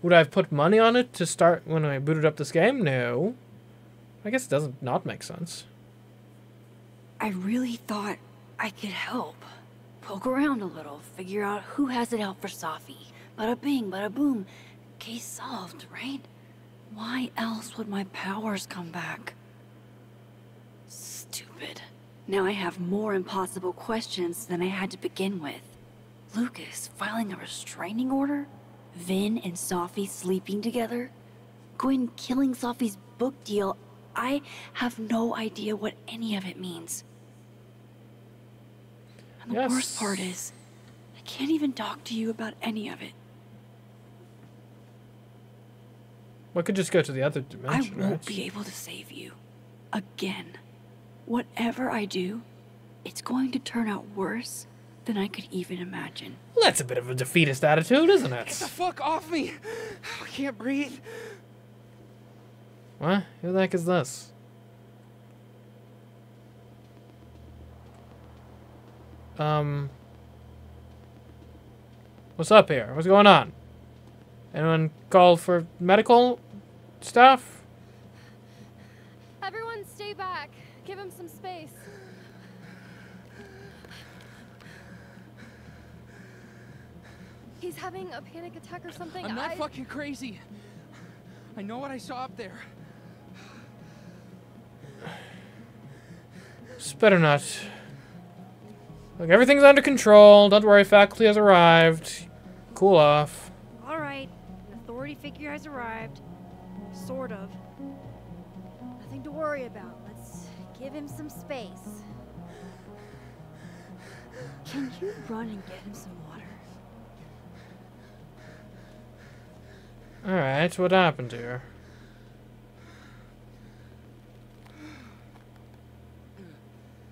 Would I have put money on it to start when I booted up this game? No. I guess it doesn't not make sense. I really thought I could help. Poke around a little, figure out who has it out for Safi. Bada bing, bada boom. Case solved, right? Why else would my powers come back? Stupid. Now I have more impossible questions than I had to begin with. Lucas filing a restraining order? Vin and Safi sleeping together? Gwen killing Safi's book deal? I have no idea what any of it means. And the worst part is, I can't even talk to you about any of it. Well, I could just go to the other dimension, I won't be able to save you. Again. Whatever I do, it's going to turn out worse than I could even imagine. Well, that's a bit of a defeatist attitude, isn't it? Get the fuck off me! I can't breathe. What? Who the heck is this? What's up here? What's going on? Anyone call for medical stuff? Everyone stay back. Give him some space. He's having a panic attack or something. I'm not fucking crazy. I know what I saw up there. Just better not. Look, everything's under control. Don't worry, faculty has arrived. Cool off. All right, an authority figure has arrived. Sort of. Nothing to worry about. Let's give him some space. Can you run and get him some water? Alright, what happened here?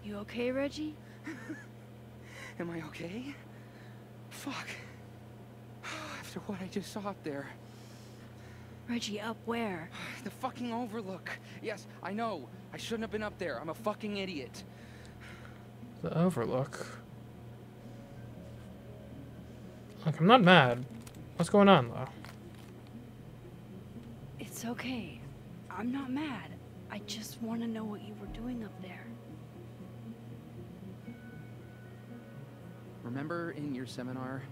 You okay, Reggie? Am I okay? Fuck. After what I just saw up there. Reggie, up where? The fucking overlook. Yes, I know. I shouldn't have been up there. I'm a fucking idiot. The overlook. Look, I'm not mad. What's going on, though? It's okay. I'm not mad. I just want to know what you were doing up there. Remember in your seminar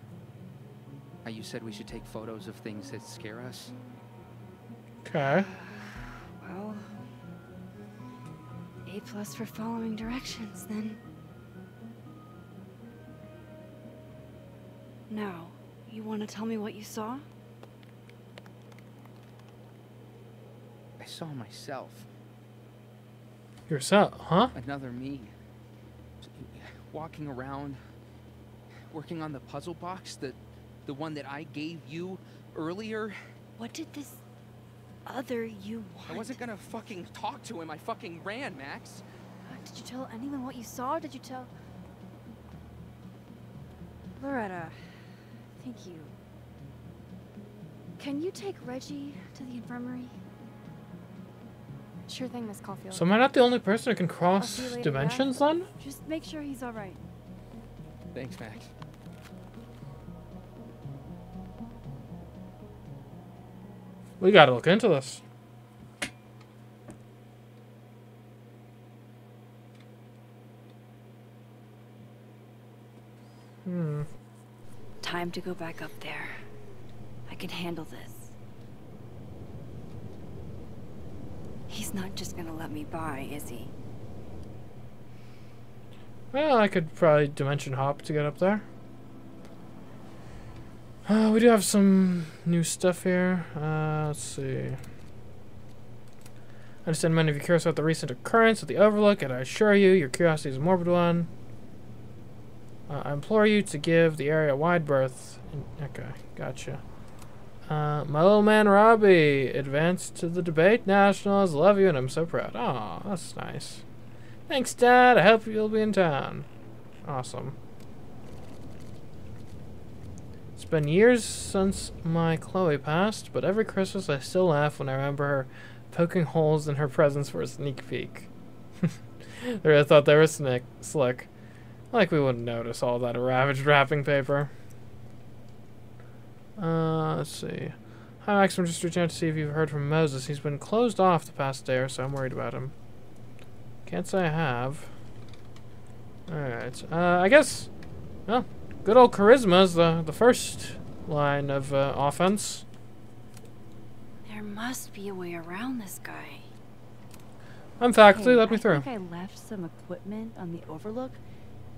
how you said we should take photos of things that scare us? Okay. Well, A+ for following directions, then. Now, you want to tell me what you saw? I saw myself. Yourself, huh? Another me. Walking around, working on the puzzle box, the one that I gave you earlier. What did this other you want? I wasn't gonna fucking talk to him. I fucking ran, Max. Did you tell anyone what you saw? Did you tell... Loretta, thank you. Can you take Reggie to the infirmary? Sure thing, Miss Caulfield. So am I not the only person who can I'll cross see you later, dimensions, then? Just make sure he's all right. Thanks, Max. We gotta look into this. Time to go back up there. I can handle this. He's not just gonna let me by, is he? Well, I could probably dimension hop to get up there. We do have some new stuff here. Let's see. I understand many of you are curious about the recent occurrence of the Overlook, and I assure you, your curiosity is a morbid one. I implore you to give the area a wide berth. Okay, gotcha. My little man Robbie advanced to the debate nationals. Love you, and I'm so proud. Aw, that's nice. Thanks, Dad. I hope you'll be in town. Awesome. It's been years since my Chloe passed, but every Christmas I still laugh when I remember her poking holes in her presents for a sneak peek. I really thought they were slick. Like we wouldn't notice all that ravaged wrapping paper. Let's see. Hi Max, I'm just reaching out to see if you've heard from Moses. He's been closed off the past day or so. I'm worried about him. Can't say I have. Alright, I guess, well, good old charisma is the first line of offense. There must be a way around this guy. I'm faculty, Hey, let me through. I think I left some equipment on the overlook.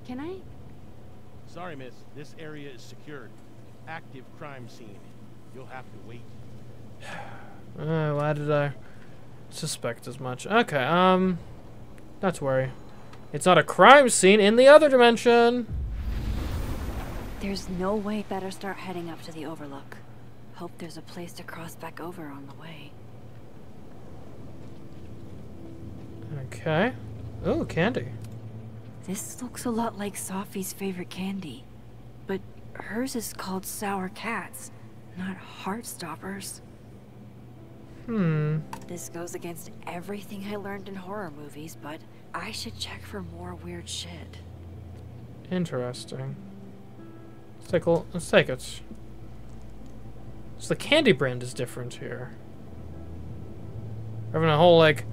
Can I? Sorry, miss. This area is secured. Active crime scene. You'll have to wait. Why did I suspect as much? Okay, not to worry. It's not a crime scene in the other dimension. There's no way. Better start heading up to the overlook. Hope there's a place to cross back over on the way. Okay. Oh, candy. This looks a lot like Safi's favorite candy. But hers is called Sour Cats, not Heartstoppers. This goes against everything I learned in horror movies, but I should check for more weird shit. Interesting. Let's take it. So the candy brand is different here. We're having a whole, like,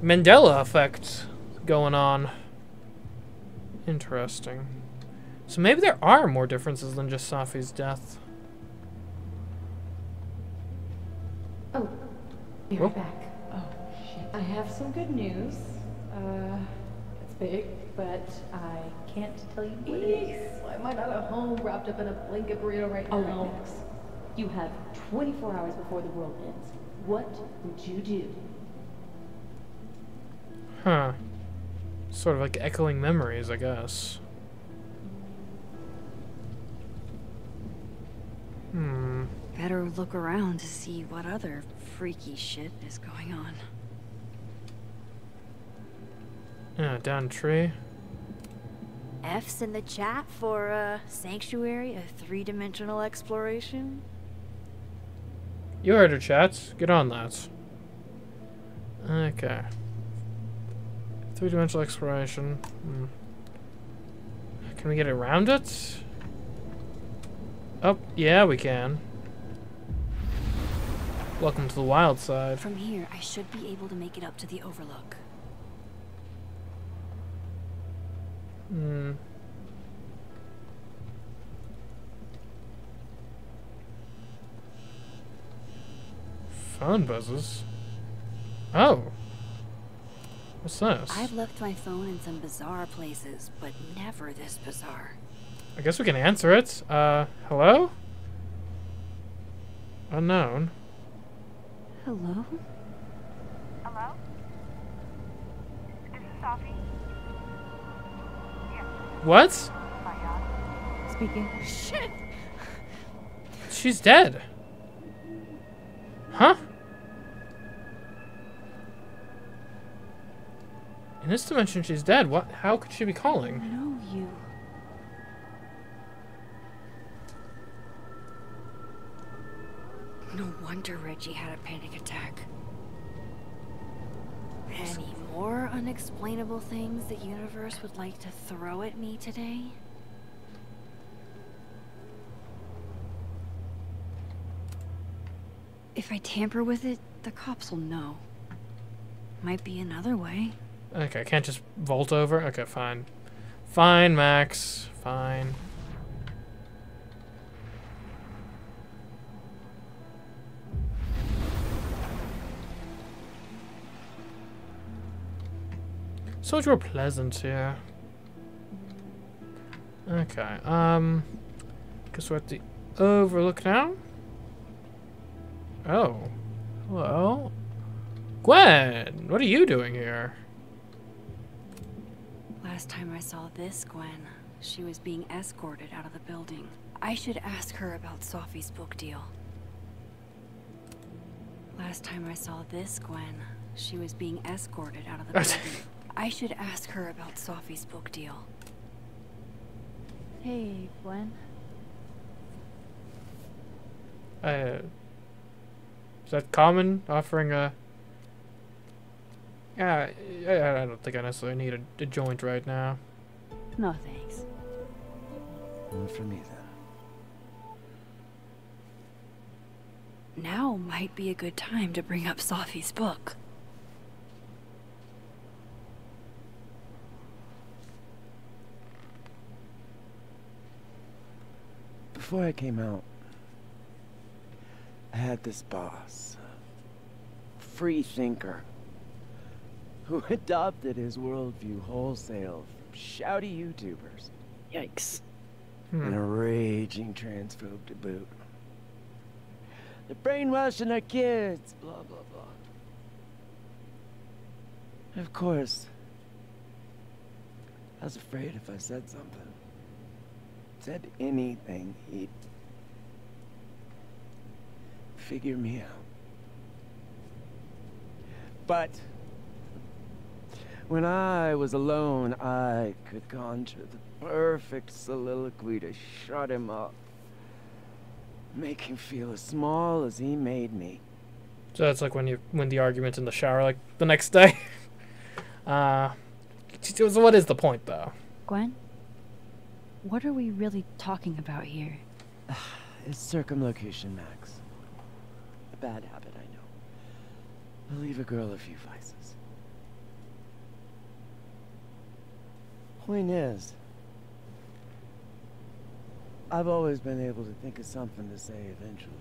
Mandela effect going on. Interesting. So maybe there are more differences than just Safi's death. Oh, be Whoa. right back. Oh, shit. I have some good news. It's big, but I can't tell you what it is. Why am I not at home wrapped up in a blanket burrito right now? All right, Max. You have 24 hours before the world ends. What would you do? Huh. Sort of like echoing memories, I guess. Better look around to see what other freaky shit is going on. Yeah, down a tree. F's in the chat for Sanctuary, a three-dimensional exploration. You heard her, chat. Get on that. Okay. Three-dimensional exploration. Can we get around it? Oh, yeah, we can. Welcome to the wild side. From here, I should be able to make it up to the overlook. Phone buzzes. Oh. What's this? I've left my phone in some bizarre places, but never this bizarre. I guess we can answer it. Hello? Unknown. Hello? Hello? This is Safi. Yes. What? My God. Speaking. Shit! She's dead. Huh? In this dimension, she's dead. What? How could she be calling? No, you. No wonder Reggie had a panic attack. Any more unexplainable things the universe would like to throw at me today? If I tamper with it, the cops will know. Might be another way. Okay, I can't just vault over? Okay, fine. Fine, Max. Fine. So much more pleasant here. Okay, guess we're at the overlook now? Oh. Hello? Gwen! What are you doing here? Last time I saw this Gwen, she was being escorted out of the building. I should ask her about Safi's book deal. Last time I saw this Gwen, she was being escorted out of the building. I should ask her about Safi's book deal. Hey, Gwen. Is that common? Offering a... Yeah, I don't think I necessarily need a joint right now. No thanks. One for me, then. now might be a good time to bring up Safi's book. Before I came out, I had this boss, a free thinker, who adopted his worldview wholesale from shouty YouTubers. Yikes. And a raging transphobe to boot. They're brainwashing our kids, blah, blah, blah. Of course, I was afraid if I said something, said anything, he'd figure me out. But when I was alone, I could conjure the perfect soliloquy to shut him up. Make him feel as small as he made me. So that's like when you win the argument in the shower, like the next day. So what is the point, though? Gwen? What are we really talking about here? It's circumlocution, Max. A bad habit, I know. I'll leave a girl a few vices. Point is, I've always been able to think of something to say eventually.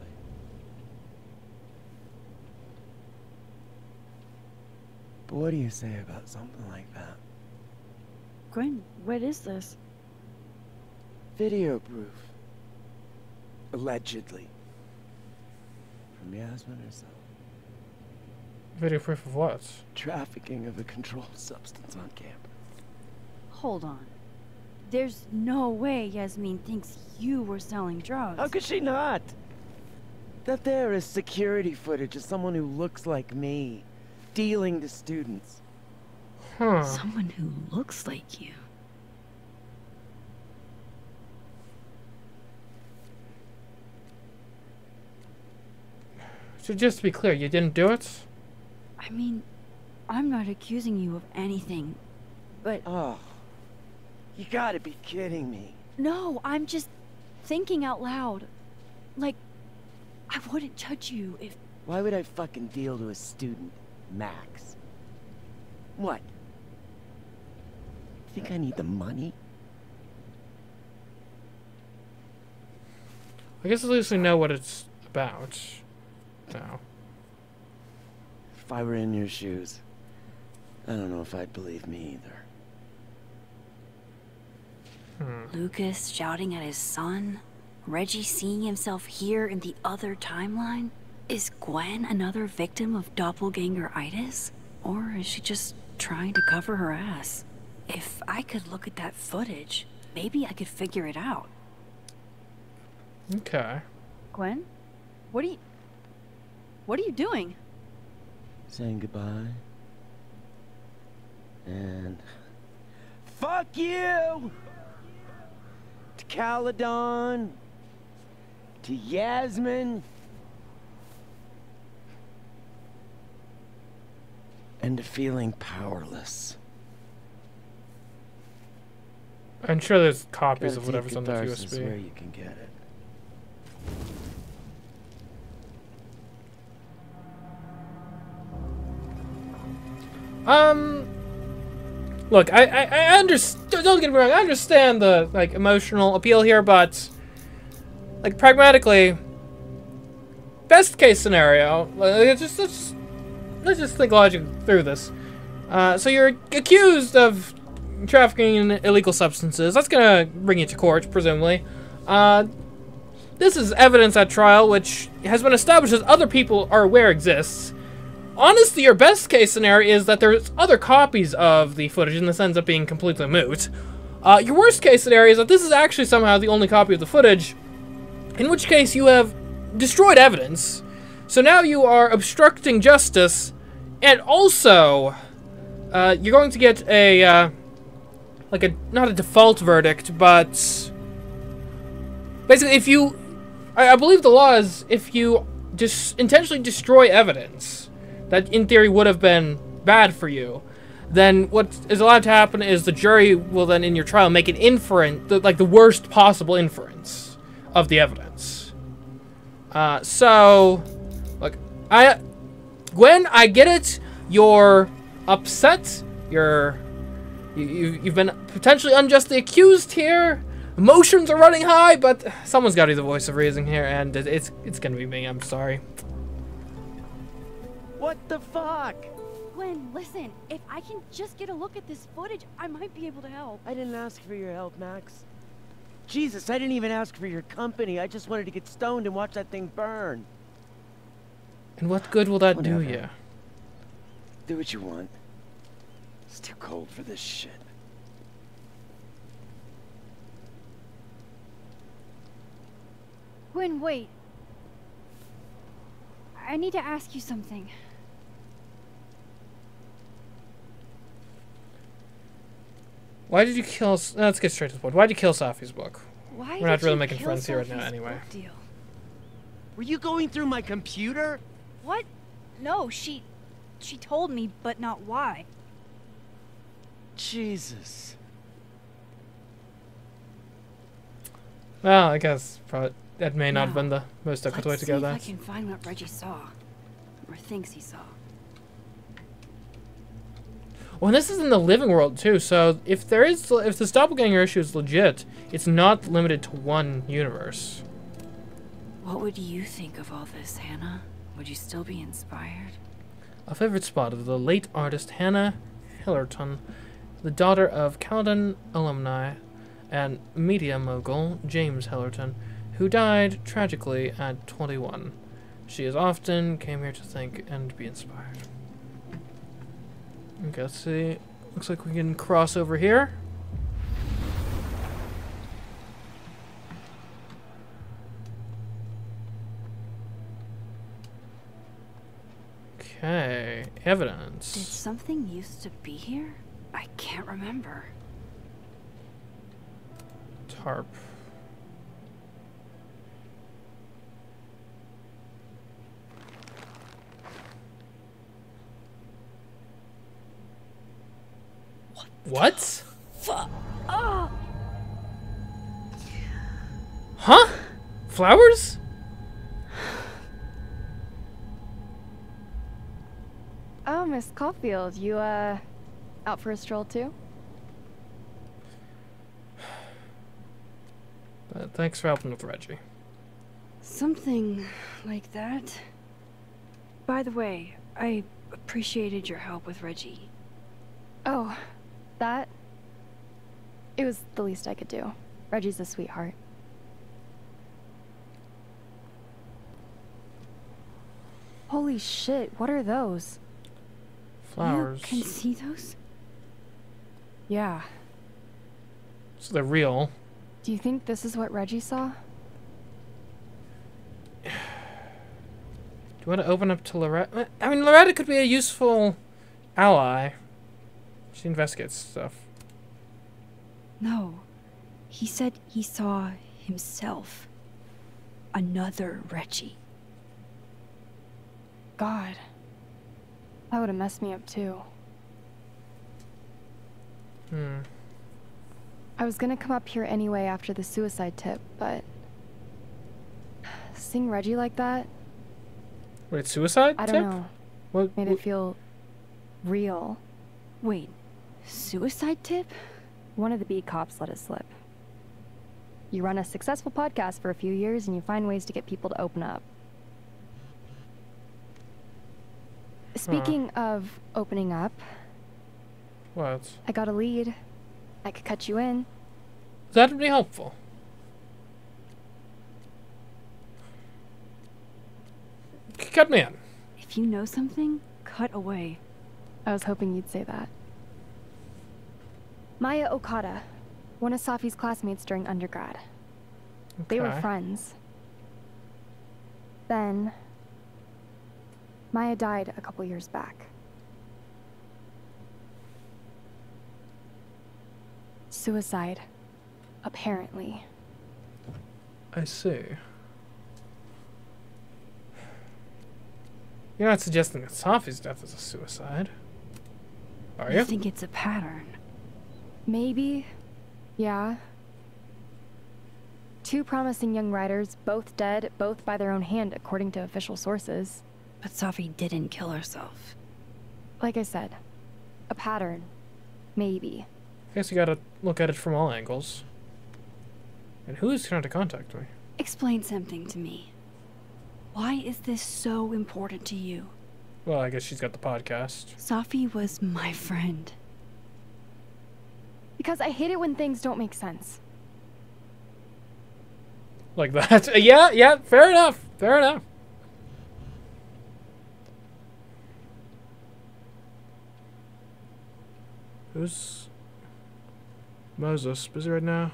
But what do you say about something like that? Gwen, what is this? Video proof. Allegedly. From Yasmin herself. Video proof of what? Trafficking of a controlled substance on campus. Hold on. There's no way Yasmin thinks you were selling drugs. How could she not? That there is security footage of someone who looks like me, dealing to students. Huh. Someone who looks like you. So just to be clear, you didn't do it? I mean, I'm not accusing you of anything, but... Oh, you gotta be kidding me. No, I'm just thinking out loud. Like, I wouldn't judge you if... Why would I fucking deal to a student, Max? What? Think I need the money? I guess at least we know what it's about. Now. If I were in your shoes, I don't know if I'd believe me either. Lucas shouting at his son? Reggie seeing himself here in the other timeline? Is Gwen another victim of doppelganger-itis? Or is she just trying to cover her ass? If I could look at that footage, maybe I could figure it out. Okay. Gwen? What are you doing? Saying goodbye. And... fuck you! To Caledon. To Yasmin. And to feeling powerless. I'm sure there's copies Gotta of whatever's take on the catharsis USB. where you can get it. Look, I understand. Don't get me wrong. I understand the emotional appeal here, but pragmatically, best case scenario. Let's just think logically through this. So you're accused of trafficking in illegal substances. That's gonna bring you to court, presumably. This is evidence at trial, which has been established as other people are aware exists. Honestly, your best case scenario is that there's other copies of the footage, and this ends up being completely moot. Your worst case scenario is that this is actually somehow the only copy of the footage, in which case you have destroyed evidence. So now you are obstructing justice, and also, you're going to get a, not a default verdict, but basically if you, I believe the law is if you intentionally destroy evidence that in theory would have been bad for you, then what is allowed to happen is the jury will then in your trial make an inference, the worst possible inference of the evidence. So Gwen, I get it. You're upset. You've been potentially unjustly accused here. Emotions are running high, but someone's got to be the voice of reason here, and it's gonna be me. I'm sorry. What the fuck? Gwen, listen. If I can just get a look at this footage, I might be able to help. I didn't ask for your help, Max. Jesus, I didn't even ask for your company. I just wanted to get stoned and watch that thing burn. And what good will that do you? Do what you want. It's too cold for this shit. Gwen, wait. I need to ask you something. Why did you kill... Let's get straight to the point. Why did you kill Safi's book? Why We're not did really you making kill friends here right now Safi's anyway. book deal? Were you going through my computer? What? No, she told me, but not why. Jesus. Well, I guess probably that may not have been the most difficult way to go. Let's see if I can find what Reggie saw, or thinks he saw. Well, and this is in the living world too, so if this doppelganger issue is legit, it's not limited to one universe. What would you think of all this, Hannah? Would you still be inspired? A favorite spot of the late artist Hannah Hillerton, the daughter of Caledon alumni and media mogul James Hillerton, who died tragically at 21. She has often came here to think and be inspired. Okay, let's see. Looks like we can cross over here. Okay, evidence. Did something used to be here? I can't remember. Tarp. What? Fuck. Oh. Huh? Flowers? Oh, Miss Caulfield, you, out for a stroll too? But thanks for helping with Reggie. Something like that. By the way, I appreciated your help with Reggie. Oh, that? It was the least I could do. Reggie's a sweetheart. Holy shit, what are those? Flowers. You can see those? Yeah. So they're real. Do you think this is what Reggie saw? Do you want to open up to Loretta? I mean, Loretta could be a useful ally. She investigates stuff. No. He said he saw himself. Another Reggie. God. That would have messed me up too. I was gonna come up here anyway after the suicide tip, but... seeing Reggie like that... Wait, suicide I tip? don't know. What, made it feel... real. Wait, suicide tip? One of the B cops let it slip. You run a successful podcast for a few years and you find ways to get people to open up. Speaking of opening up... What? I got a lead. I could cut you in. That would be helpful. Cut me in. If you know something, cut away. I was hoping you'd say that. Maya Okada, one of Safi's classmates during undergrad. They were Okay. friends. Then, Maya died a couple years back. Suicide, apparently. I see. You're not suggesting that Safi's death is a suicide, are you? I think it's a pattern. Maybe. Yeah. Two promising young writers, both dead, both by their own hand, according to official sources. But Safi didn't kill herself. Like I said, a pattern. Maybe. I guess you gotta look at it from all angles. And who's trying to contact me? Explain something to me. Why is this so important to you? Well, I guess she's got the podcast. Safi was my friend. Because I hate it when things don't make sense. Like that? Yeah, fair enough. Fair enough. Who's... Moses? Busy right now?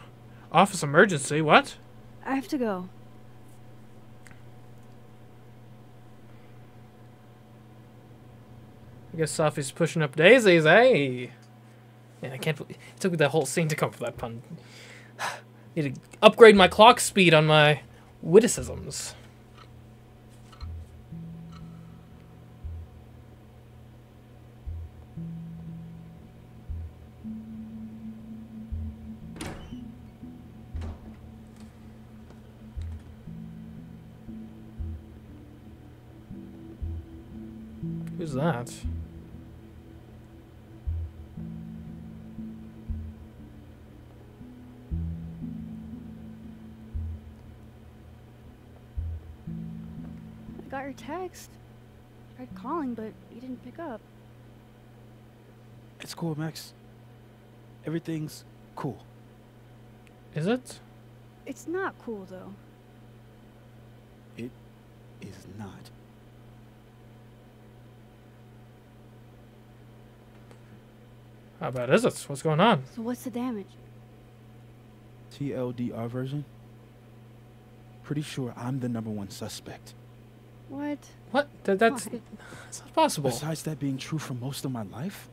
Office emergency? What? I have to go. I guess Safi's pushing up daisies, eh? Man, I can't believe... It took me that whole scene to come up with that pun. Need to upgrade my clock speed on my witticisms. Who's that? I got your text. Tried calling, but you didn't pick up. It's cool, Max. Everything's cool. Is it? It's not cool, though. It is not. How bad is it? What's going on? So what's the damage? TLDR version? Pretty sure I'm the #1 suspect. What? What? That's not possible. Besides that being true for most of my life?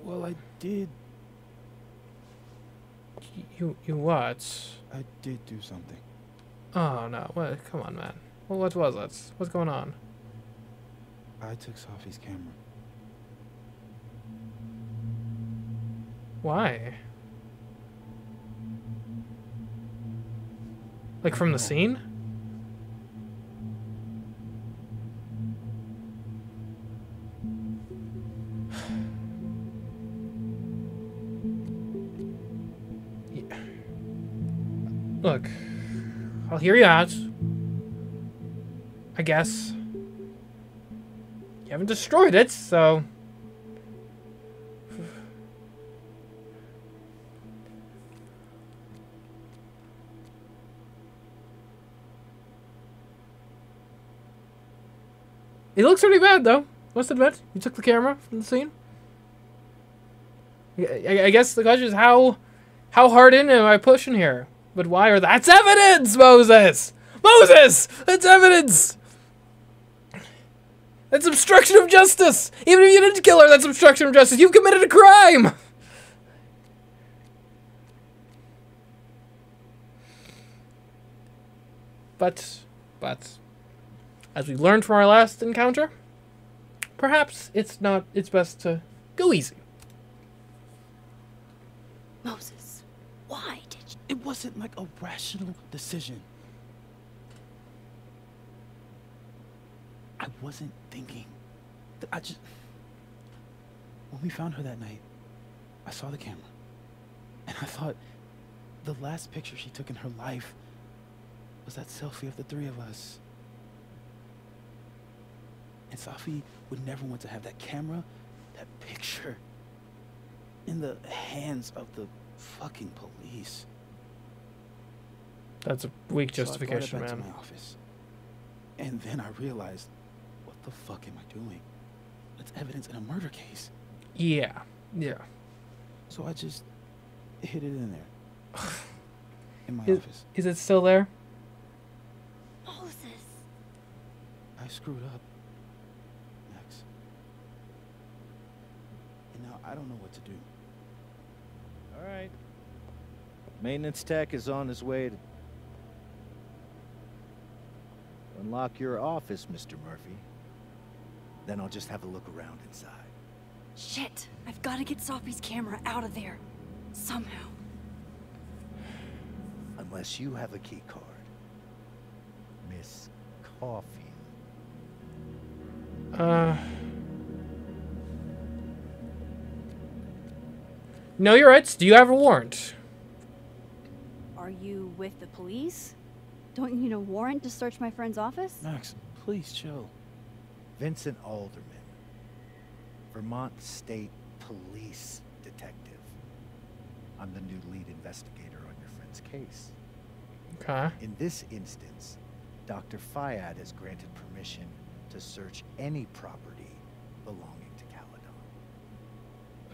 Well, I did. You what? I did do something. Oh no! What? Come on, man. Well, what was it? What's going on? I took Safi's camera. Why? Like from the scene? Yeah. Look, I'll hear you out. I guess. You haven't destroyed it, so... It looks pretty bad, though. Must admit, you took the camera from the scene. I guess the question is how hard in am I pushing here? But why are that's evidence, Moses! Moses! That's evidence! That's obstruction of justice! Even if you didn't kill her, that's obstruction of justice. You've committed a crime! But, as we learned from our last encounter, perhaps it's best to go easy. Moses, why did you... It wasn't like a rational decision. I wasn't thinking. When we found her that night, I saw the camera. And I thought the last picture she took in her life was that selfie of the three of us. And Safi would never want to have that camera, that picture, in the hands of the fucking police. That's a weak justification, so I brought it back man. to my office. And then I realized, what the fuck am I doing? That's evidence in a murder case. Yeah. So I just hid it in there. In my office. Is it still there? Moses. I screwed up, Max. And now I don't know what to do. All right. Maintenance tech is on his way to unlock your office, Mr. Murphy. Then I'll just have a look around inside. Shit, I've got to get Safi's camera out of there. Somehow. Unless you have a key card. Miss Caulfield. No, you're right. Do you have a warrant? Are you with the police? Don't you need a warrant to search my friend's office? Max, please chill. Vincent Alderman. Vermont State Police Detective. I'm the new lead investigator on your friend's case. Okay. In this instance, Dr. Fayad has granted permission to search any property belonging to Caledon.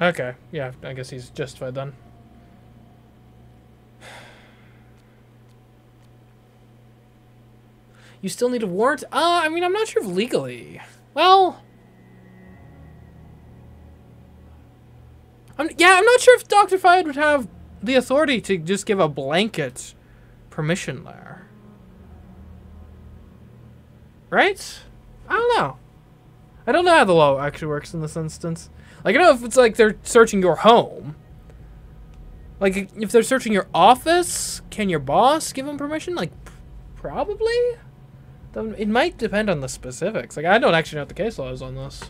Okay. Yeah, I guess he's justified then. You still need a warrant? I mean, I'm not sure if legally. Well... I'm not sure if Dr. Fayed would have the authority to just give a blanket permission there. Right? I don't know. I don't know how the law actually works in this instance. Like, I know if it's like they're searching your home. Like, if they're searching your office, can your boss give them permission? Like, probably? It might depend on the specifics. Like, I don't actually know what the case law is on this.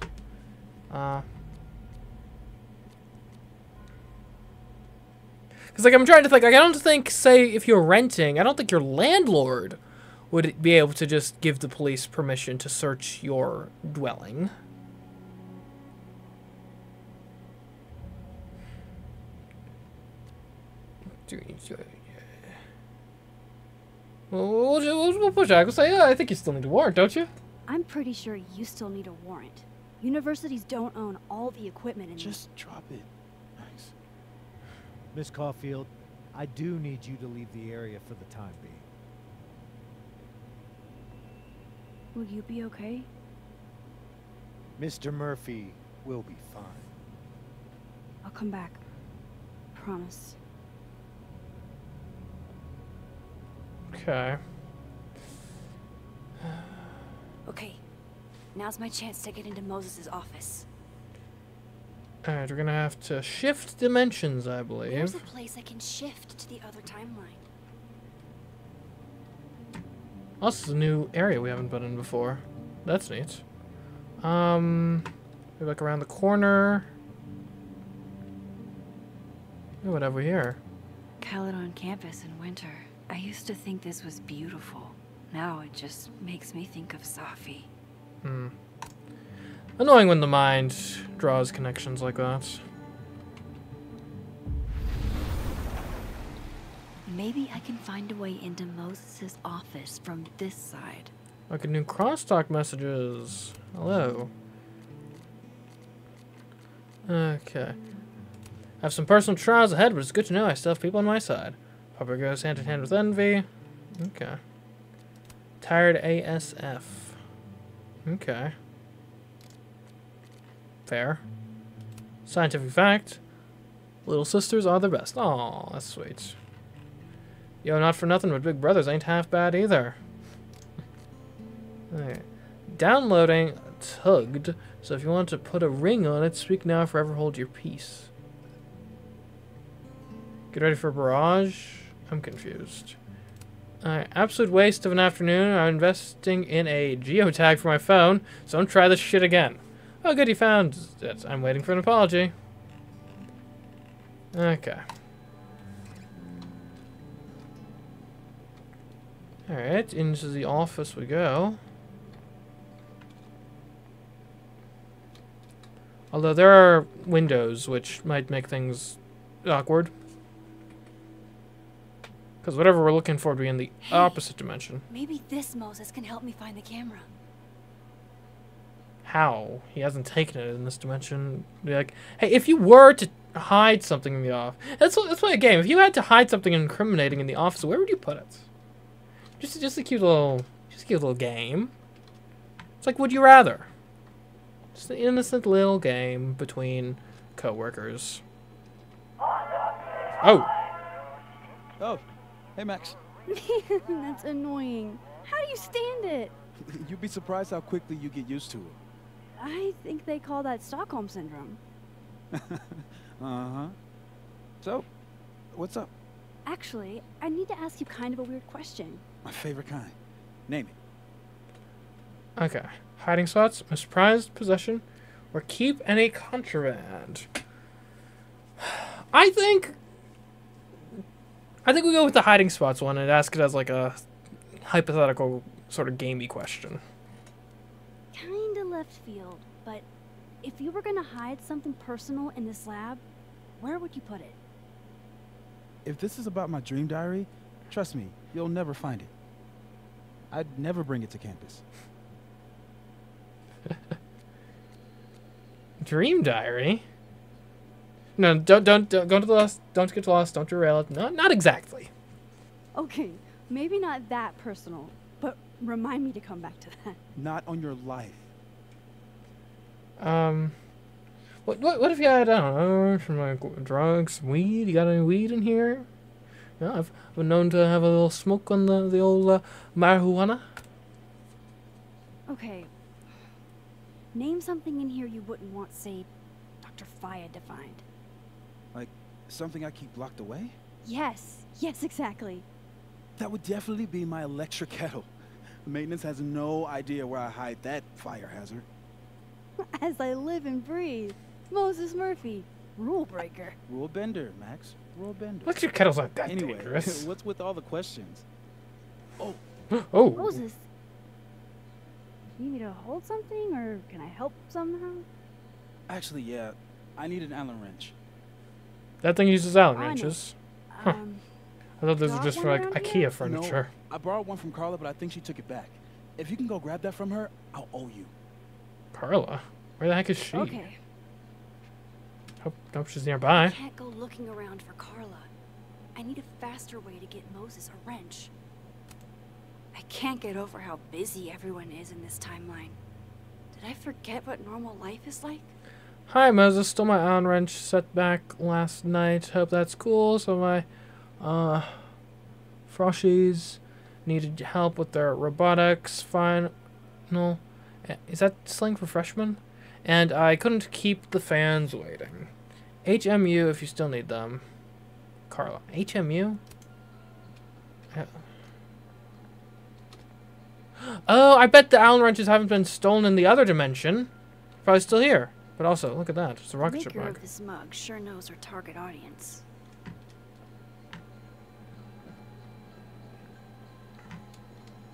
Because, like, I'm trying to think, like, I don't think, say, if you're renting, I don't think your landlord would be able to just give the police permission to search your dwelling. We'll push back. We'll say, yeah, I think you still need a warrant, don't you? I'm pretty sure you still need a warrant. Universities don't own all the equipment in Just drop it. Max. Miss Caulfield, I do need you to leave the area for the time being. Will you be okay? Mr. Murphy will be fine. I'll come back. Promise. Okay. Okay. Now's my chance to get into Moses' office. Alright, we're gonna have to shift dimensions, I believe. There's a place I can shift to the other timeline. Oh, this is a new area we haven't been in before. That's neat. Maybe look around the corner. Ooh, what have we here? Caledon campus in winter. I used to think this was beautiful. Now it just makes me think of Safi. Annoying when the mind draws connections like that. Maybe I can find a way into Moses' office from this side. Look at new crosstalk messages. Hello. Okay. I have some personal trials ahead, but it's good to know I still have people on my side. Probably goes hand in hand with envy. Okay. Tired ASF. Okay. Fair. Scientific fact. Little sisters are the best. Aw, that's sweet. Yo, not for nothing, but big brothers ain't half bad either. Alright. Downloading tugged. So if you want to put a ring on it, speak now, forever hold your peace. Get ready for a barrage. I'm confused. Alright, absolute waste of an afternoon. I'm investing in a geotag for my phone, so don't try this shit again. Oh, good, you found it. I'm waiting for an apology. Okay. Alright, into the office we go. Although there are windows, which might make things awkward. Because whatever we're looking for would be in the opposite dimension. Maybe this Moses can help me find the camera. How? He hasn't taken it in this dimension. Be like, hey, if you were to hide something in the office, that's why a game. If you had to hide something incriminating in the office, where would you put it? Just a cute little game. It's like, would you rather? Just an innocent little game between coworkers. Oh. Oh, hey Max. That's annoying. How do you stand it? You'd be surprised how quickly you get used to it. I think they call that Stockholm Syndrome. Uh-huh. So, what's up? Actually, I need to ask you kind of a weird question. My favorite kind. Name it. Okay. Hiding spots, misprized possession, or keep any contraband. I think we go with the hiding spots one and ask it as like a hypothetical sort of gamey question. Kinda left field, but if you were gonna hide something personal in this lab, where would you put it? If this is about my dream diary, trust me, you'll never find it. I'd never bring it to campus. Dream diary? No, don't go to the lost. Don't get lost. Don't derail it. No, not exactly. Okay, maybe not that personal, but remind me to come back to that. Not on your life. What if you had, I don't know, some like drugs, weed? You got any weed in here? Yeah, I've been known to have a little smoke on the old marijuana. Okay. Name something in here you wouldn't want, say, Dr. Faya to find. Like, something I keep locked away? Yes, exactly. That would definitely be my electric kettle. Maintenance has no idea where I hide that fire hazard. As I live and breathe. Moses Murphy, rule breaker. Rule bender, Max. Rule bender. Electric kettle's not that anyway, dangerous. What's with all the questions? Oh. Oh. Moses. You need me to hold something, or can I help somehow? Actually, yeah. I need an Allen wrench. That thing uses Allen I know. wrenches. Huh. I thought those were just for like IKEA furniture. No, I borrowed one from Carla, but I think she took it back. If you can go grab that from her, I'll owe you. Carla? Where the heck is she? Okay. Hope she's nearby. I can't go looking around for Carla. I need a faster way to get Moses a wrench. I can't get over how busy everyone is in this timeline. Did I forget what normal life is like? Hi, Moses. Stole my Allen wrench set back last night. Hope that's cool. So my, Froshies needed help with their robotics final. Is that slang for freshmen? And I couldn't keep the fans waiting. HMU if you still need them. Carla. HMU? Oh, I bet the Allen wrenches haven't been stolen in the other dimension. Probably still here. But also, look at that. It's a rocket ship The maker mug. of this mug sure knows her target audience.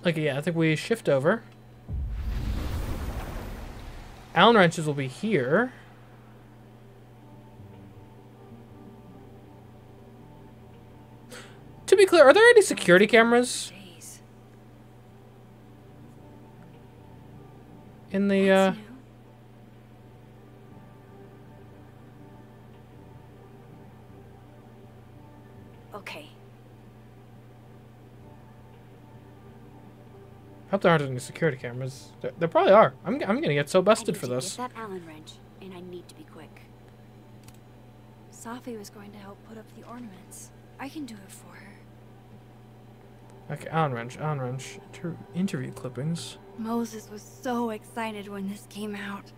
Okay, yeah, I think we shift over. Allen wrenches will be here. To be clear, are there any security cameras? Jeez. In the, That's new. Okay. Hope there aren't any security cameras. There probably are. I'm gonna get so busted for this. Get that Allen wrench, and I need to be quick. Safi was going to help put up the ornaments. I can do it for her. Okay, Allen wrench. Interview clippings. Moses was so excited when this came out.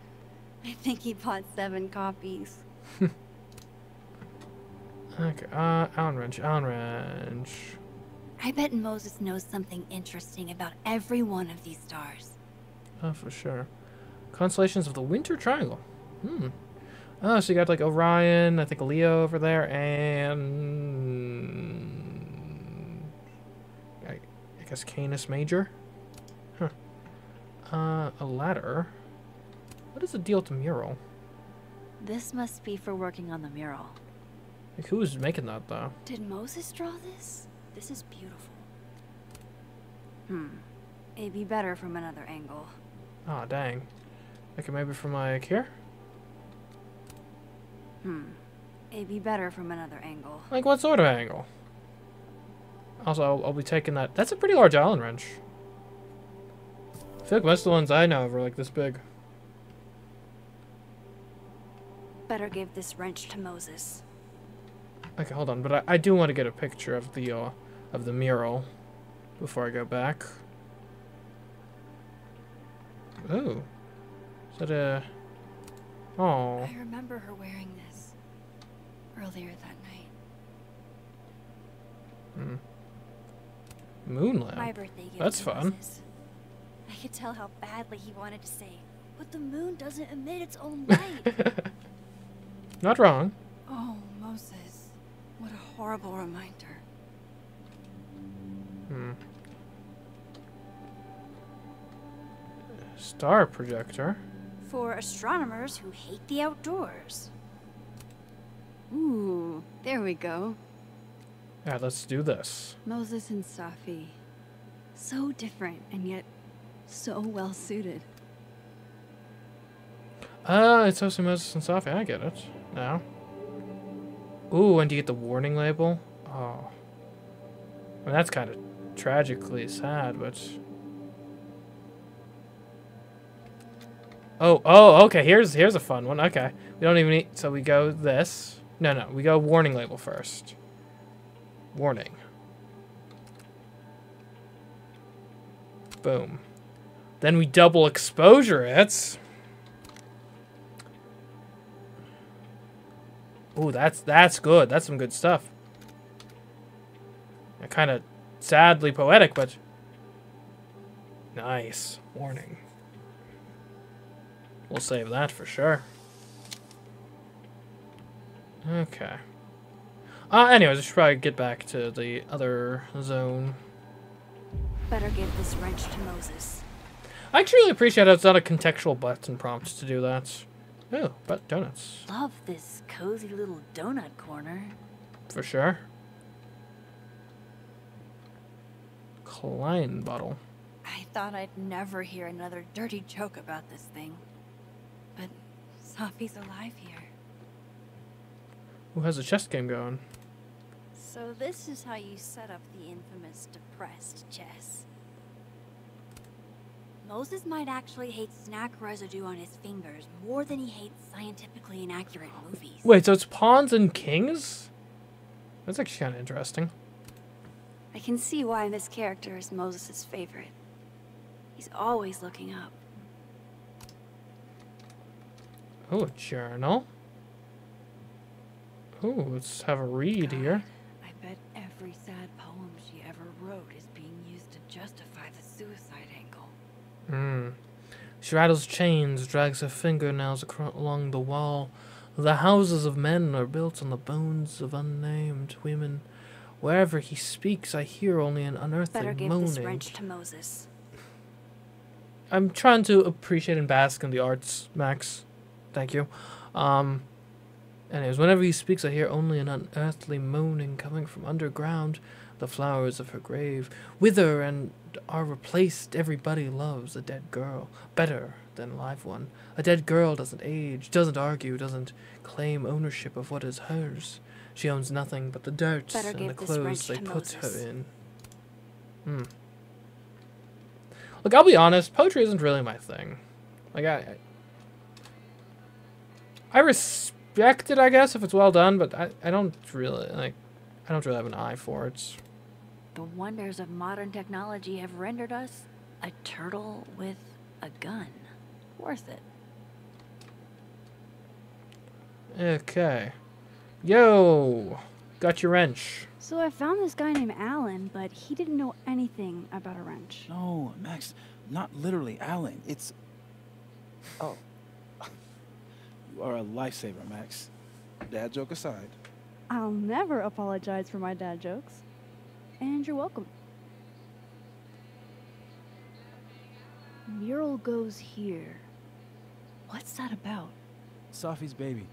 I think he bought 7 copies. Okay, Allen wrench. I bet Moses knows something interesting about every one of these stars. Oh, for sure. Constellations of the Winter Triangle. Oh, so you got like Orion, I think Leo over there, and I guess Canis Major. Huh. A ladder. What is the deal with the mural? This must be for working on the mural. Like, who was making that though? Did Moses draw this? This is beautiful. It'd be better from another angle. Oh, dang. Okay, maybe from like here? It'd be better from another angle. Like what sort of angle? Also, I'll be taking that. That's a pretty large Allen wrench. I feel like most of the ones I know of are like this big. Better give this wrench to Moses. Okay, hold on, but I do want to get a picture of the mural before I go back. Oh, is that a? Oh. I remember her wearing this earlier that night. Moon lamp. My birthday gift. That's to fun. Moses. I could tell how badly he wanted to say, but the moon doesn't emit its own light. Not wrong. Oh, Moses. What a horrible reminder. Star projector. For astronomers who hate the outdoors. Ooh, there we go. Alright, let's do this. Moses and Safi. So different and yet so well suited. It's hosting Moses and Safi. I get it. Now. Ooh, and do you get the warning label? Oh. I mean, that's kind of tragically sad, but... Oh, okay. Here's a fun one. Okay. We don't even need... So we go this. No. We go warning label first. Warning. Boom. Then we double exposure it. Ooh, that's good. That's some good stuff. Kind of sadly poetic, but nice. Warning. We'll save that for sure. Okay. Anyways, I should probably get back to the other zone. Better give this wrench to Moses. I actually really appreciate how it's not a contextual button prompt to do that. Oh, but donuts. Love this cozy little donut corner. For sure. Klein bottle. I thought I'd never hear another dirty joke about this thing. But Safi's alive here. Who has a chess game going? So this is how you set up the infamous depressed chess. Moses might actually hate snack residue on his fingers more than he hates scientifically inaccurate movies. Wait, so it's pawns and kings? That's actually kind of interesting. I can see why this character is Moses' favorite. He's always looking up. Oh, a journal. Oh, let's have a read here. I bet every sad poem she ever wrote is being used to justify the suicide angle. She rattles chains, drags her fingernails along the wall. The houses of men are built on the bones of unnamed women. Wherever he speaks, I hear only an unearthly Better give moaning. this wrench to Moses. I'm trying to appreciate and bask in the arts, Max. Thank you. Anyways, whenever he speaks, I hear only an unearthly moaning coming from underground. The flowers of her grave wither and are replaced. Everybody loves a dead girl better than a live one. A dead girl doesn't age, doesn't argue, doesn't claim ownership of what is hers. She owns nothing but the dirt Better and the give this clothes wrench they to put her Moses. in. Look, I'll be honest, poetry isn't really my thing. Like, I respect it, I guess, if it's well done, but I don't really, like, I don't really have an eye for it. The wonders of modern technology have rendered us a turtle with a gun. Worth it. Okay. Yo! Got your wrench. So I found this guy named Alan, but he didn't know anything about a wrench. No, Max, not literally Alan. It's... Oh. You are a lifesaver, Max. Dad joke aside. I'll never apologize for my dad jokes. And you're welcome. Mural goes here. What's that about? Safi's baby.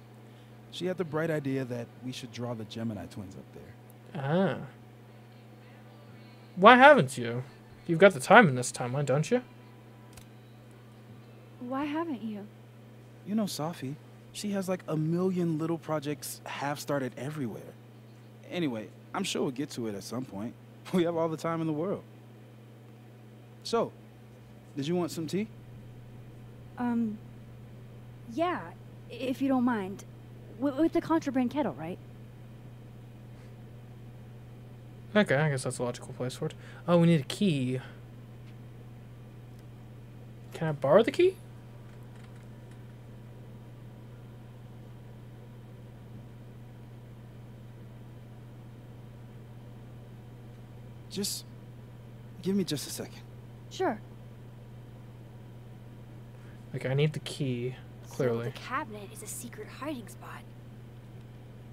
She had the bright idea that we should draw the Gemini twins up there. Ah. Why haven't you? You've got the time in this timeline, don't you? Why haven't you? You know Safi. She has like 1 million little projects half-started everywhere. Anyway, I'm sure we'll get to it at some point. We have all the time in the world. So, did you want some tea? Yeah, if you don't mind. With the contraband kettle, right? Okay, I guess that's a logical place for it. Oh, we need a key. Can I borrow the key? Just give me just a second. Sure. Okay, I need the key, clearly. So the cabinet is a secret hiding spot.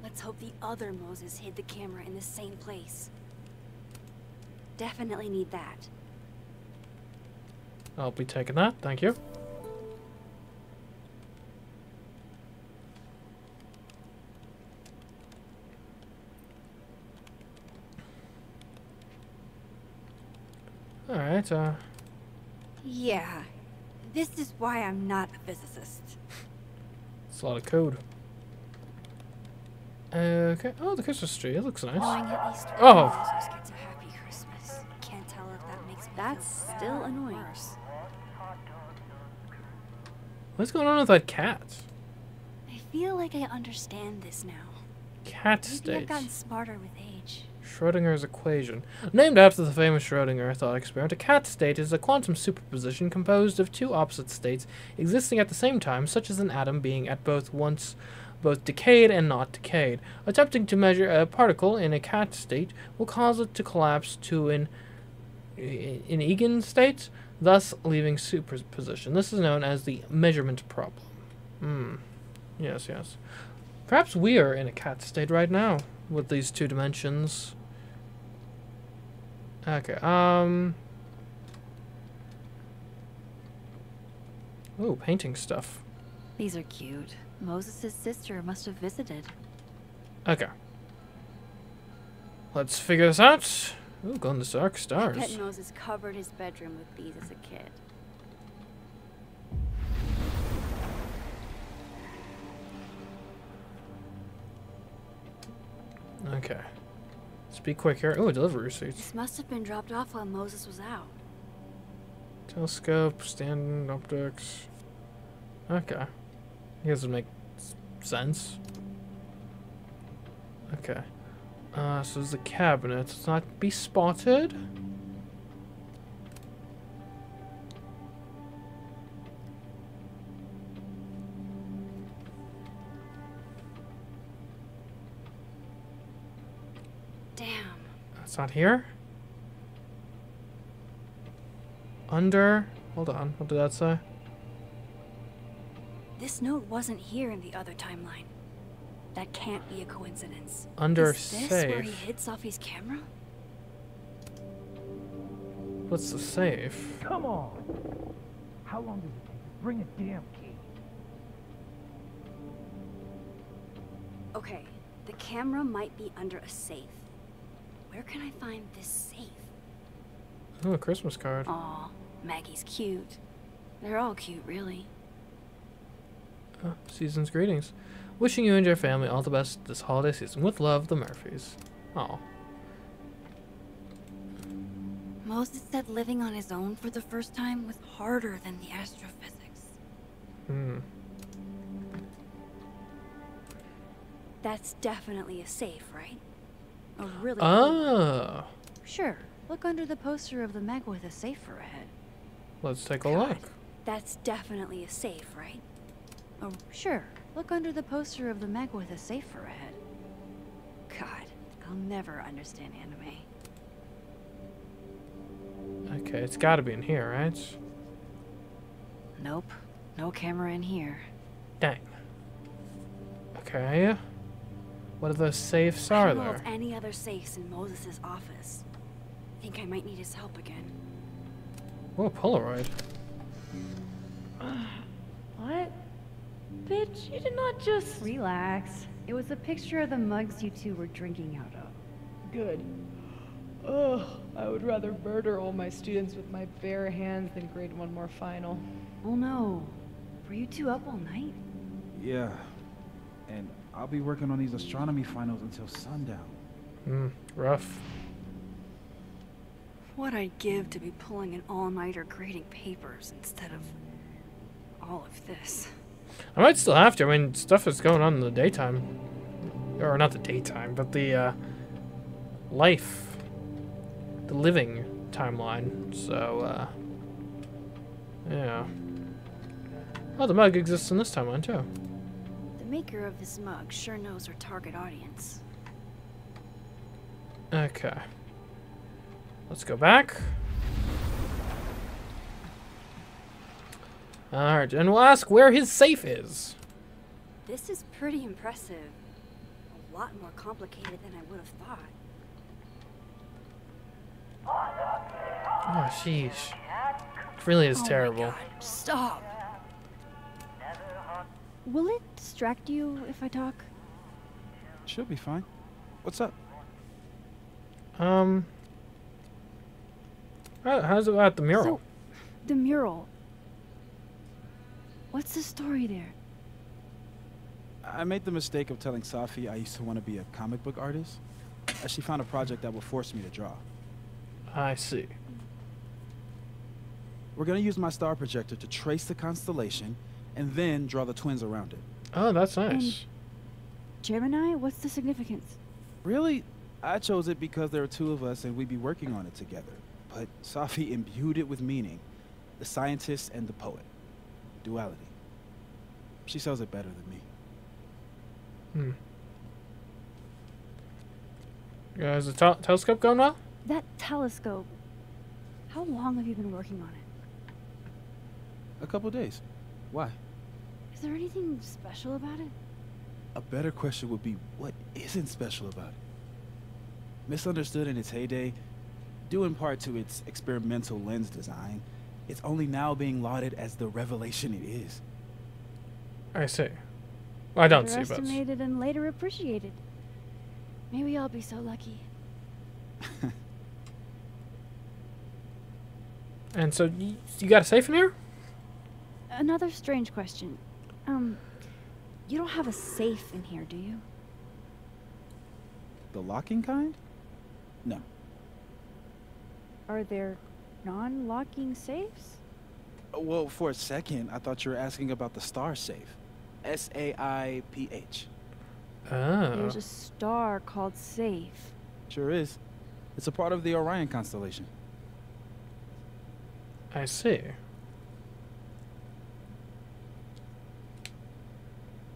Let's hope the other Moses hid the camera in the same place. Definitely need that. I'll be taking that, thank you. Alright, Yeah. This is why I'm not a physicist. it's a lot of code. Okay, oh, the Christmas tree, it looks nice. Knowing at least Oh! Moses gets a happy Christmas. Can't tell if that makes me That's feel still better or annoying. worse. What's going on with that cat? I feel like I understand this now. Cat Maybe I've state. gotten smarter with age. Schrodinger's equation. Named after the famous Schrodinger thought experiment, a cat state is a quantum superposition composed of two opposite states existing at the same time, such as an atom being at both decayed and not decayed. Attempting to measure a particle in a cat state will cause it to collapse to an Egan state, thus leaving superposition. This is known as the measurement problem. Yes, yes. Perhaps we are in a cat state right now with these two dimensions. Okay, ooh, painting stuff. These are cute. Moses' sister must have visited. Okay. Let's figure this out. Ooh, glow in the dark stars. I bet Moses covered his bedroom with these as a kid. Okay. Let's be quick here. Ooh, delivery receipts. This must have been dropped off while Moses was out. Telescope, stand optics. Okay. I guess it makes sense. Okay. So there's the cabinet. Let's not be spotted. Damn. It's not here. Under. Hold on. What did that say? This note wasn't here in the other timeline. That can't be a coincidence. Under Is this where he safe. hid Safi's camera? What's the safe? Come on! How long does it take to bring a damn key? Okay, the camera might be under a safe. Where can I find this safe? Oh, a Christmas card. Aw, Maggie's cute. They're all cute, really. Oh, season's greetings. Wishing you and your family all the best this holiday season. With love, the Murphys. Oh. Moses said living on his own for the first time was harder than the astrophysics. That's definitely a safe, right? A really Oh. Sure. Look under the poster of the Meg with a safe for a head. Let's take a look. That's definitely a safe, right? Oh, sure. Look under the poster of the Meg with a safe for a head. God, I'll never understand anime. Okay, it's gotta be in here, right? Nope. No camera in here. Dang. Okay. What are those safes I are don't know there? of any other safes in Moses' office. Think I might need his help again. Oh, Polaroid. What? Bitch, you did not just... Relax. It was a picture of the mugs you two were drinking out of. Good. Ugh, I would rather murder all my students with my bare hands than grade one more final. Oh no. Were you two up all night? Yeah. And I'll be working on these astronomy finals until sundown. Rough. What I'd give to be pulling an all-nighter grading papers instead of all of this. I might still have to. I mean, stuff is going on in the daytime. Or not the daytime, but the life. The living timeline. So, yeah. Oh, the mug exists in this timeline, too. The maker of this mug sure knows her target audience. Okay. Let's go back. Alright, and we'll ask where his safe is. This is pretty impressive. A lot more complicated than I would have thought. Oh, sheesh. It really is terrible. My God, stop. Will it distract you if I talk? She'll be fine. What's up? How's about the mural? So, the mural. What's the story there? I made the mistake of telling Safi I used to want to be a comic book artist, as she found a project that would force me to draw. I see. We're gonna use my star projector to trace the constellation and then draw the twins around it. Oh, that's nice. And Gemini? What's the significance? Really? I chose it because there are two of us and we'd be working on it together. But Safi imbued it with meaning. The scientist and the poet. Duality. She sells it better than me. Is the telescope going well? That telescope. How long have you been working on it? A couple days. Why? Is there anything special about it? A better question would be, what isn't special about it? Misunderstood in its heyday, due in part to its experimental lens design, it's only now being lauded as the revelation it is. I see. Well, I don't see, but... Underestimated and later appreciated. Maybe I'll be so lucky. And so, you got a safe in here? Another strange question. You don't have a safe in here, do you? The locking kind? No. Are there non-locking safes? Well, for a second, I thought you were asking about the star safe. S-A-I-P-H. Oh. There's a star called Safe. Sure is. It's a part of the Orion constellation. I see.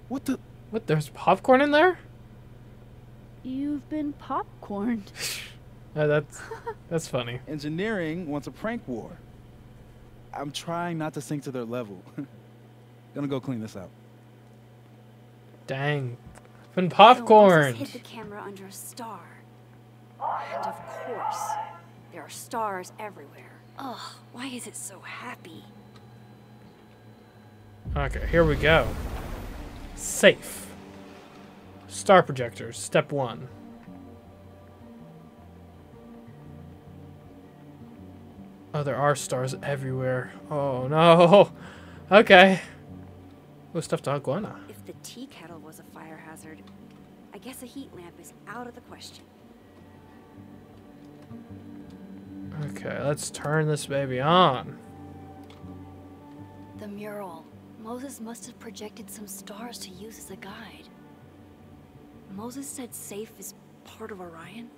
What the? What, there's popcorn in there? You've been popcorned. That's funny. Engineering wants a prank war. I'm trying not to sink to their level. Gonna go clean this out. Dang. Been popcorn. Hid the camera under a star. And of course, there are stars everywhere. Ugh, why is it so happy? Okay, here we go. Safe. Star projectors, step 1. Oh, there are stars everywhere. Oh, no. Okay. We'll stuff to iguana. If the tea kettle was a fire hazard, I guess a heat lamp is out of the question. Okay, let's turn this baby on. The mural. Moses must have projected some stars to use as a guide. Moses said Safe is part of Orion.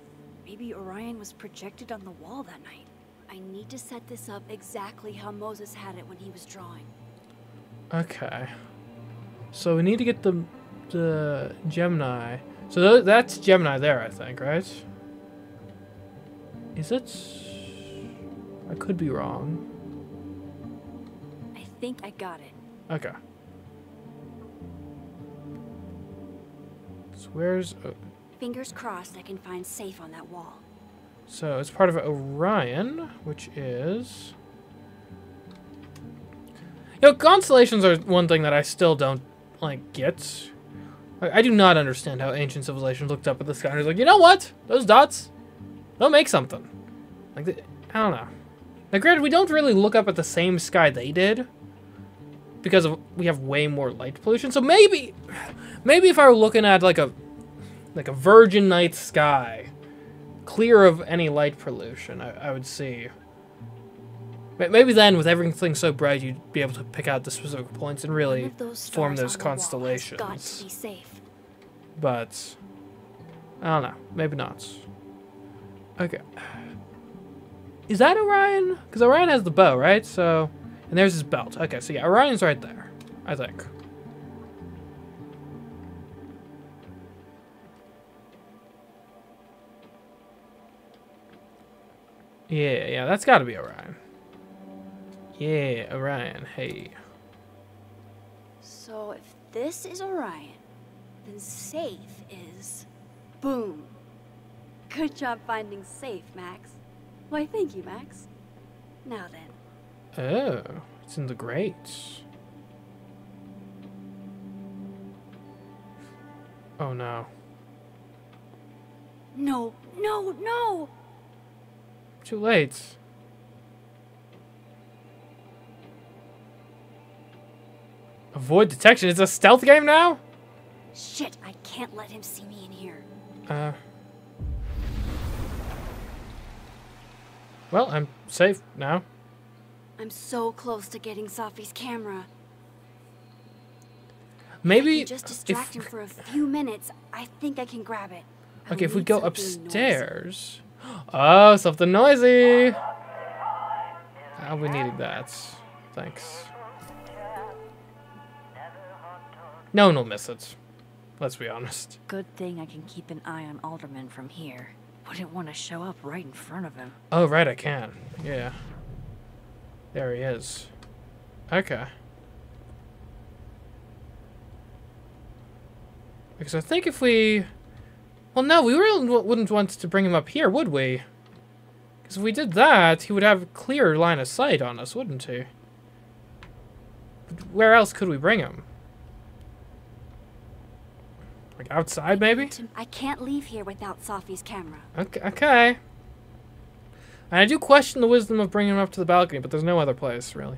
Maybe Orion was projected on the wall that night. I need to set this up exactly how Moses had it when he was drawing. Okay. So we need to get the Gemini. So that's Gemini there, I think, right? Is it? I could be wrong. I think I got it. Okay. So where's... Fingers crossed I can find Safe on that wall. So it's part of Orion, which is... You know, constellations are one thing that I still don't, like, get. I do not understand how ancient civilizations looked up at the sky and was like, you know what? Those dots, they'll make something. Like, I don't know. Now, granted, we don't really look up at the same sky they did, because we have way more light pollution. So maybe if I were looking at like a virgin night sky, clear of any light pollution, I would see. Maybe then, with everything so bright, you'd be able to pick out the specific points and really form those constellations. Got to be safe. But I don't know. Maybe not. Okay. Is that Orion? Because Orion has the bow, right? So, and there's his belt. Okay, so yeah, Orion's right there, I think. Yeah, that's gotta be Orion. Yeah, Orion, hey. So if this is Orion, then Safe is... Boom. Good job finding Safe, Max. Why, thank you, Max. Now then. Oh, it's in the grates. Oh no. No, no, no! Too late. Avoid detection. It's a stealth game now? Shit, I can't let him see me in here. Well, I'm safe now. I'm so close to getting Safi's camera. Maybe If I can just distract him for a few minutes, I think I can grab it. Okay, if we go upstairs. Oh, something noisy. We needed that. Thanks. No one will miss it. Let's be honest. Good thing I can keep an eye on Alderman from here. Wouldn't want to show up right in front of him. Oh, right, I can. Yeah. There he is. Okay. Because I think if we... Well, no, we really wouldn't want to bring him up here, would we? Because if we did that, he would have a clear line of sight on us, wouldn't he? But where else could we bring him? Like outside, maybe? I can't leave here without Safi's camera. Okay. And I do question the wisdom of bringing him up to the balcony, but there's no other place, really.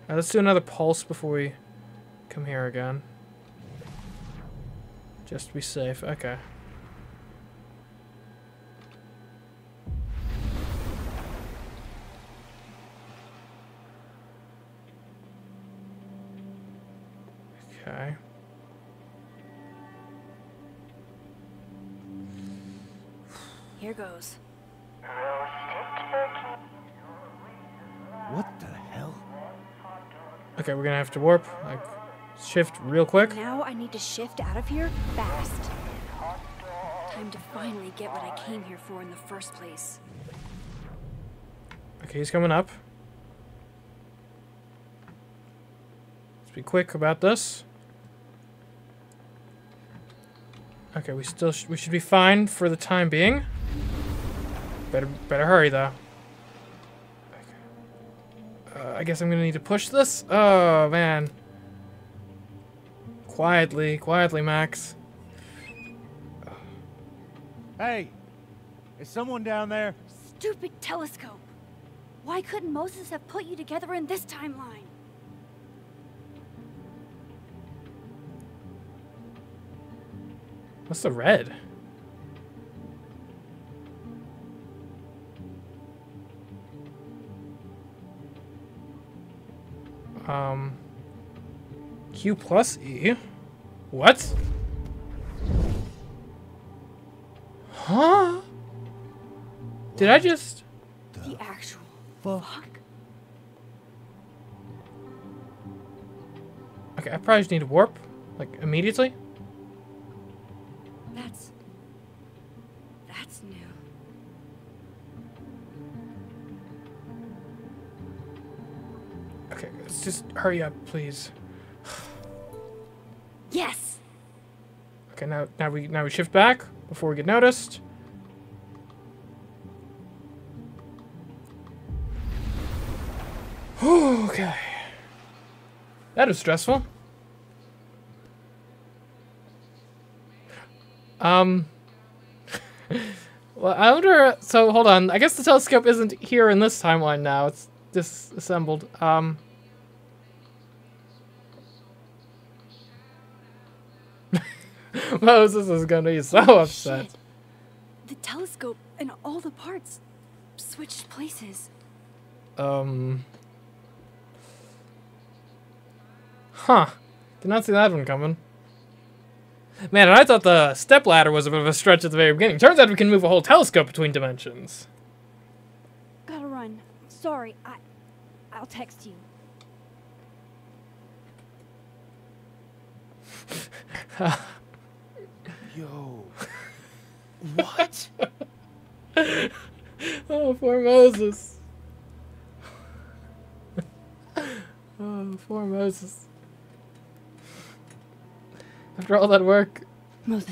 Let's do another pulse before we come here again. Just to be safe. Okay. Okay. Here goes. What the hell? Okay, we're gonna have to warp. Like, shift real quick. Now I need to shift out of here fast. Time to finally get what I came here for in the first place. Okay, he's coming up. Let's be quick about this. Okay, we should be fine for the time being. Better hurry though. I guess I'm gonna need to push this. Oh man. Quietly, Max. Hey, is someone down there? Stupid telescope. Why couldn't Moses have put you together in this timeline? What's the red? Q plus E? What? Huh? Did I just... The actual fuck? Okay, I probably just need to warp, like, immediately. That's new. Okay, let's just hurry up, please. Yes. Okay, now we shift back before we get noticed. Okay. That is stressful. Well, I wonder... So, hold on. I guess the telescope isn't here in this timeline now. It's disassembled. Moses is gonna be so upset. Shit. The telescope and all the parts switched places. Huh. Did not see that one coming. Man, and I thought the stepladder was a bit of a stretch at the very beginning. Turns out we can move a whole telescope between dimensions. Gotta run. Sorry, I'll text you. Yo, What? Oh, poor Moses. Oh, poor Moses. After all that work. Moses.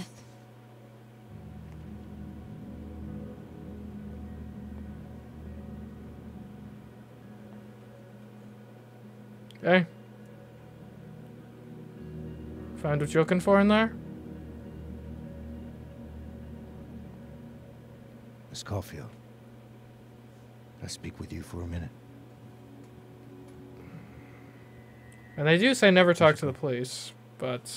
Okay. Find what you're looking for in there? Miss Caulfield, can I speak with you for a minute? And they do say never talk to the police, but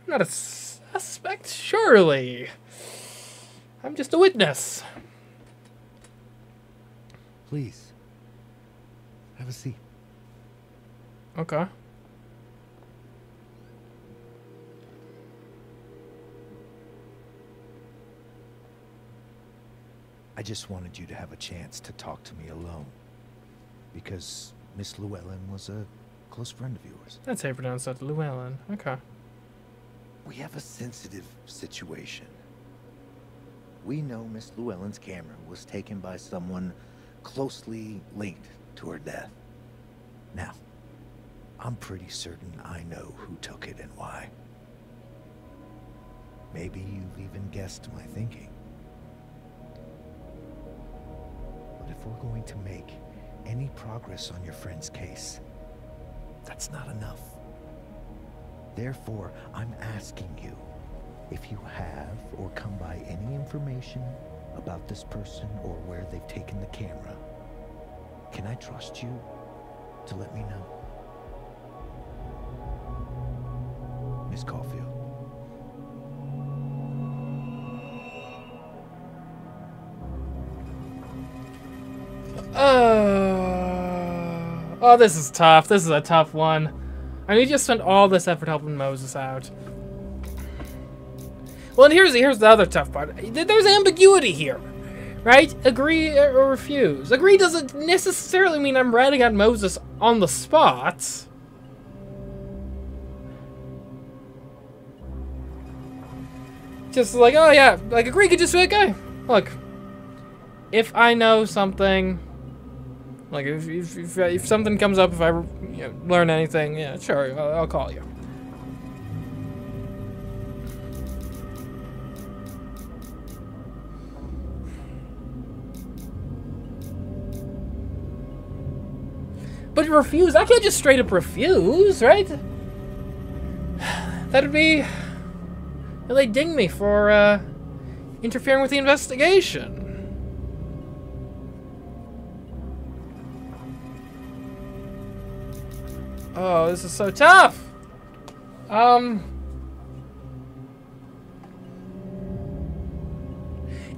I'm not a suspect, surely. I'm just a witness. Please, have a seat. Okay. I just wanted you to have a chance to talk to me alone. Because Miss Llewellyn was a close friend of yours. That's how you pronounce that, Llewellyn. Okay. We have a sensitive situation. We know Miss Llewellyn's camera was taken by someone closely linked to her death. Now, I'm pretty certain I know who took it and why. Maybe you've even guessed my thinking. But if we're going to make any progress on your friend's case, that's not enough. Therefore, I'm asking you if you have or come by any information about this person or where they've taken the camera. Can I trust you to let me know? Miss Caulfield. Oh, this is tough. This is a tough one. I mean, you just spent all this effort helping Moses out. Well, and here's the other tough part. There's ambiguity here, right? Agree or refuse. Agree doesn't necessarily mean I'm ratting out Moses on the spot. Just like, oh yeah, like agree could just be like, hey, look, if I know something, like if something comes up, if I learn anything, yeah, sure, I'll call you. But refuse, I can't just straight up refuse, right? That would be, they ding me for interfering with the investigation. Oh, this is so tough.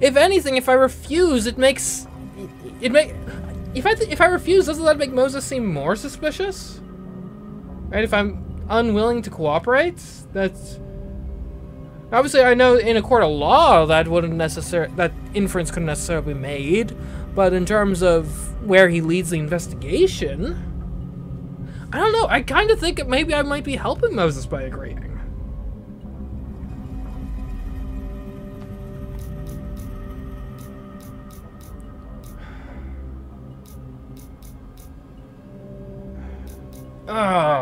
If anything, if I refuse, if I refuse, doesn't that make Moses seem more suspicious? Right? If I'm unwilling to cooperate, that's obviously I know in a court of law that that inference couldn't necessarily be made, but in terms of where he leads the investigation, I don't know. I kind of think maybe I might be helping Moses by agreeing. Oh.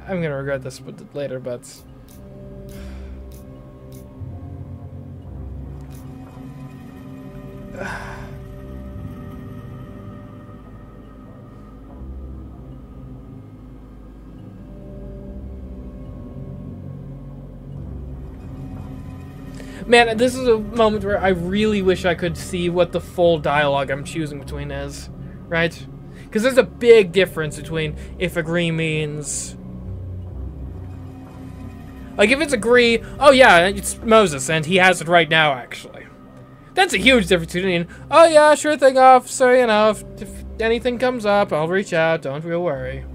I'm gonna regret this later, but man, this is a moment where I really wish I could see what the full dialogue I'm choosing between is, right? Because there's a big difference between if agree means, like if it's agree, oh yeah, it's Moses and he has it right now actually. That's a huge difference between, oh yeah, sure thing officer, you know, if anything comes up, I'll reach out, don't you worry.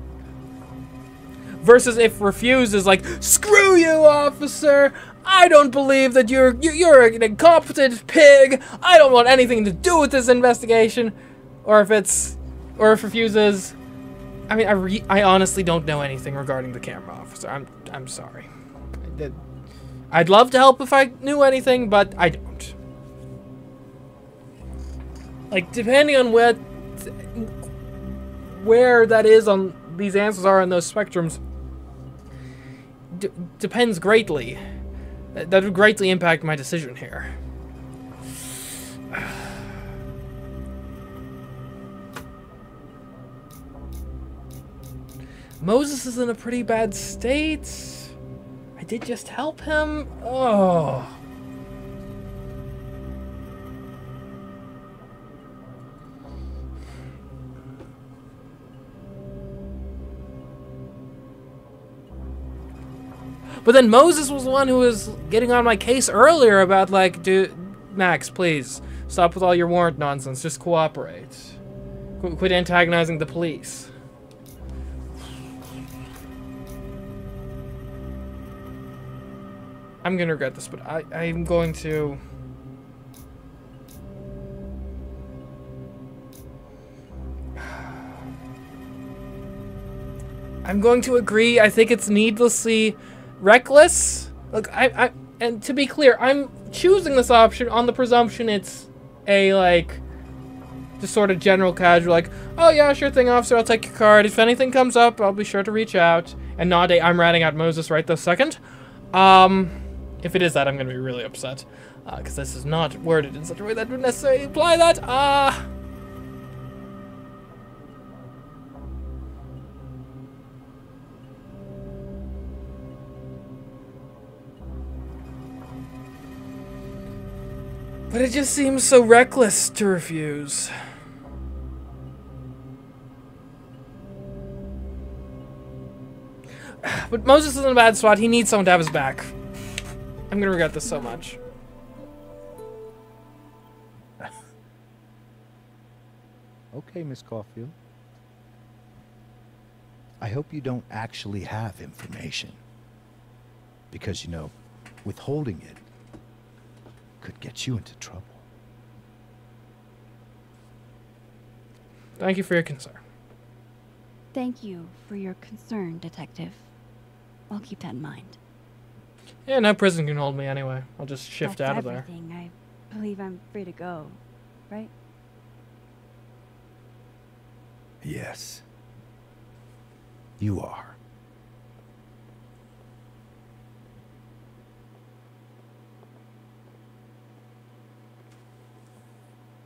Versus if refuse is like, screw you, officer! I don't believe that you're an incompetent pig! I don't want anything to do with this investigation! Or if refuse is, I mean, I honestly don't know anything regarding the camera, officer. I'm sorry. I'd love to help if I knew anything, but I don't. Like, depending on where that is on these answers are on those spectrums, depends greatly. That would greatly impact my decision here. Moses is in a pretty bad state. I did just help him. Oh. But then Moses was the one who was getting on my case earlier about, like, dude, Max, please, stop with all your warrant nonsense. Just cooperate. Quit antagonizing the police. I'm gonna regret this, but I'm going to... I'm going to agree. I think it's needlessly reckless. Look, and to be clear, I'm choosing this option on the presumption it's a, like, just sort of general casual, like, oh yeah, sure thing, officer, I'll take your card. If anything comes up, I'll be sure to reach out. And not a, I'm ratting out Moses right this second. If it is that, I'm gonna be really upset. Because this is not worded in such a way that would necessarily imply that. But it just seems so reckless to refuse. But Moses is in a bad spot. He needs someone to have his back. I'm gonna regret this so much. Okay, Miss Caulfield. I hope you don't actually have information. Because, you know, withholding it could get you into trouble. Thank you for your concern. Thank you for your concern, Detective. I'll keep that in mind. Yeah, no prison can hold me anyway. I'll just shift That's out of there. everything. I believe I'm free to go, right? Yes. You are.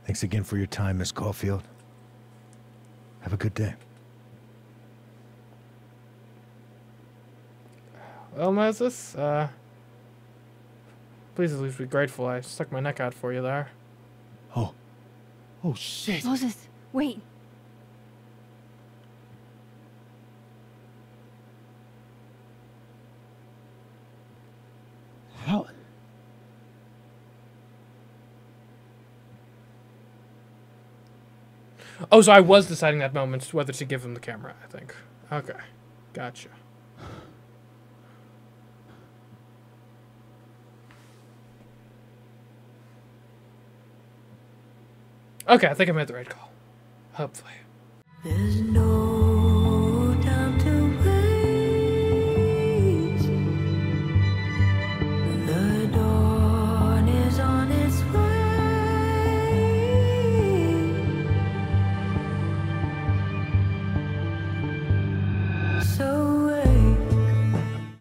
Thanks again for your time, Miss Caulfield. Have a good day. Well, Moses, please at least be grateful I stuck my neck out for you there. Oh. Oh, shit. Moses, wait. How? Oh, so I was deciding that moment whether to give him the camera, I think. Okay. Gotcha. Okay, I think I made the right call. Hopefully. There's